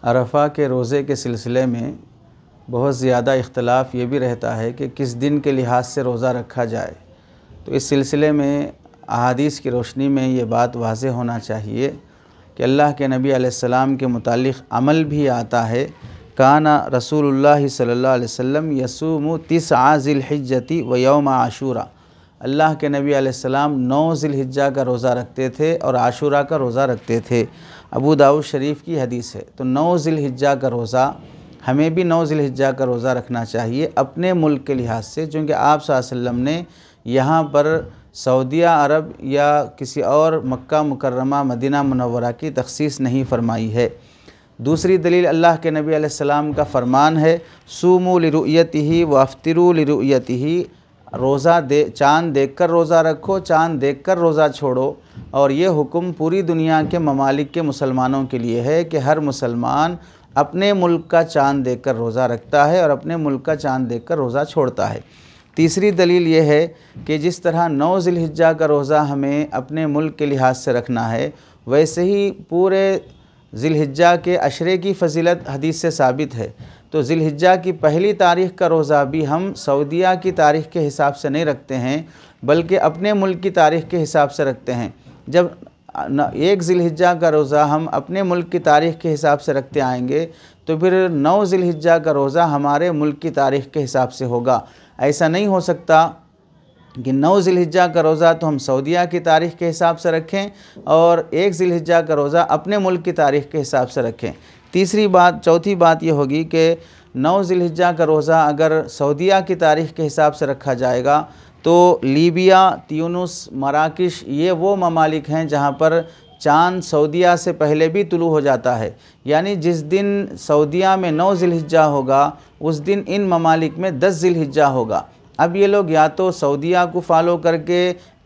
अरफ़ा के रोज़े के सिलसिले में बहुत ज़्यादा इख्तलाफ ये भी रहता है कि किस दिन के लिहाज से रोज़ा रखा जाए। तो इस सिलसिले में अहादीस की रोशनी में ये बात वाज़ेह होना चाहिए कि अल्लाह के नबी अलैहिस्सलाम के मुतालिक अमल भी आता है। काना रसूलुल्लाह सल्लल्लाहु अलैहि वसल्लम यसूमु तिस्आ ज़िलहिज्जति व यौम आशूरा। अल्लाह के नबी अलैहिस्सलाम 9 ज़िलहिज्जा का रोज़ा रखते थे और आशूरा का रोज़ा रखते थे। अबू दाऊद शरीफ की हदीस है। तो 9 ज़िलहिज्जा का रोज़ा, हमें भी 9 ज़िलहिज्जा का रोज़ा रखना चाहिए अपने मुल्क के लिहाज से, चूँकि आप सल्लल्लाहु अलैहि वसल्लम ने यहाँ पर सऊदिया अरब या किसी और मक्का मुकर्रमा मदीना मुनव्वरा की तख़सीस नहीं फरमाई है। दूसरी दलील अल्लाह के नबी अलैहिस्सलाम का फ़रमान है, सूमू लिरुयतिही व अफ्तिरू लिरुयतिही। रोज़ा चाँद देखकर रोज़ा रखो, चाँद देखकर रोज़ा छोड़ो। और ये हुक्म पूरी दुनिया के ममालिक के मुसलमानों के लिए है कि हर मुसलमान अपने मुल्क का चाँद देखकर रोज़ा रखता है और अपने मुल्क का चाँद देखकर रोज़ा छोड़ता है। तीसरी दलील ये है कि जिस तरह 9 ज़िलहिज्जा का रोज़ा हमें अपने मुल्क के लिहाज से रखना है, वैसे ही पूरे ज़िलहिज्जा के अशरे की फ़जीलत हदीस से साबित है। तो ज़िलहिज्जा की पहली तारीख़ का रोज़ा भी हम सऊदिया की तारीख़ के हिसाब से नहीं रखते हैं, बल्कि अपने मुल्क की तारीख़ के हिसाब से रखते हैं। जब 1 ज़िलहिज्जा का रोज़ा हम अपने मुल्क की तारीख़ के हिसाब से रखते आएंगे, तो फिर 9 ज़िलहिज्जा का रोज़ा हमारे मुल्क की तारीख़ के हिसाब से होगा। ऐसा नहीं हो सकता कि 9 ज़िलहिज्जा का रोज़ा तो हम सऊदिया की तारीख़ के हिसाब से रखें और 1 ज़िलहिज्जा का रोज़ा अपने मुल्क की तारीख़ के हिसाब से रखें। चौथी बात ये होगी कि 9 ज़िलहिज्जा का रोज़ा अगर सऊदिया की तारीख़ के हिसाब से रखा जाएगा तो लीबिया, त्यूनिस, मराकश ये वो ममालिक हैं जहाँ पर चाँद सऊदिया से पहले भी तुलू हो जाता है। यानी जिस दिन सऊदिया में 9 ज़िलहिज्जा होगा, उस दिन इन ममालिक में 10 ज़िलहिज्जा होगा। अब ये लोग या तो सऊदिया को फॉलो करके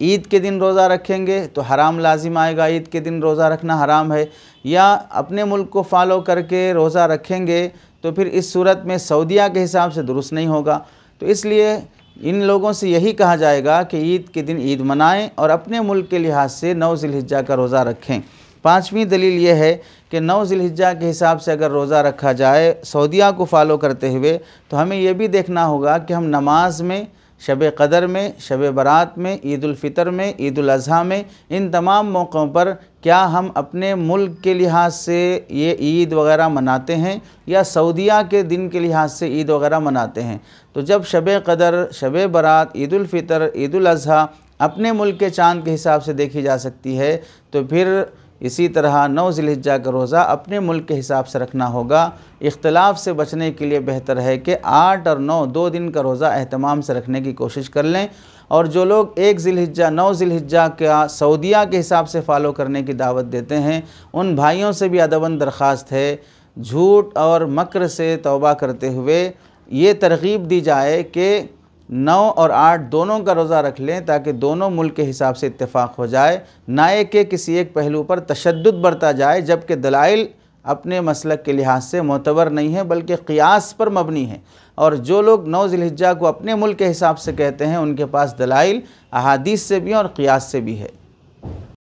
ईद के दिन रोज़ा रखेंगे तो हराम लाजिम आएगा, ईद के दिन रोज़ा रखना हराम है, या अपने मुल्क को फॉलो करके रोज़ा रखेंगे तो फिर इस सूरत में सऊदिया के हिसाब से दुरुस्त नहीं होगा। तो इसलिए इन लोगों से यही कहा जाएगा कि ईद के दिन ईद मनाएं और अपने मुल्क के लिहाज से 9 ज़िलहिज्जा का रोज़ा रखें। 5वीं दलील ये है कि 9 ज़िलहिज्जा के हिसाब से अगर रोज़ा रखा जाए सऊदिया को फॉलो करते हुए, तो हमें ये भी देखना होगा कि हम नमाज में, शब क़दर में, शब बरात में, ईद उल फ़ितर में, ईद उल अज़हा में, इन तमाम मौक़ों पर क्या हम अपने मुल्क के लिहाज से ये ईद वग़ैरह मनाते हैं या सऊदिया के दिन के लिहाज से ईद वग़ैरह मनाते हैं। तो जब शब क़दर, शब बरात, ईद उल फ़ितर, ईद उल अज़हा अपने मुल्क के चाँद के हिसाब से देखी जा सकती है, तो फिर इसी तरह 9 ज़िलहिज्जा का रोज़ा अपने मुल्क के हिसाब से रखना होगा। इख्तलाफ से बचने के लिए बेहतर है कि 8 और 9 2 दिन का रोज़ा एहतमाम से रखने की कोशिश कर लें। और जो लोग 1 ज़िलहिज्जा 9 ज़िलहिज्जा का सऊदिया के हिसाब से फ़ॉलो करने की दावत देते हैं, उन भाइयों से भी अदबन दरख्वास्त है, झूठ और मक्र से तौबा करते हुए ये तरग़ीब दी जाए कि 9 और 8 दोनों का रोज़ा रख लें, ताकि दोनों मुल्क के हिसाब से इत्तेफाक हो जाए, ना कि किसी एक पहलू पर तशद्दुद बरता जाए जबकि दलाइल अपने मसलक के लिहाज से मोतबर नहीं है बल्कि क़ियास पर मबनी है। और जो लोग 9 ज़िलहिज्जा को अपने मुल्क के हिसाब से कहते हैं, उनके पास दलाइल अहादीस से भी और क़ियास से भी है।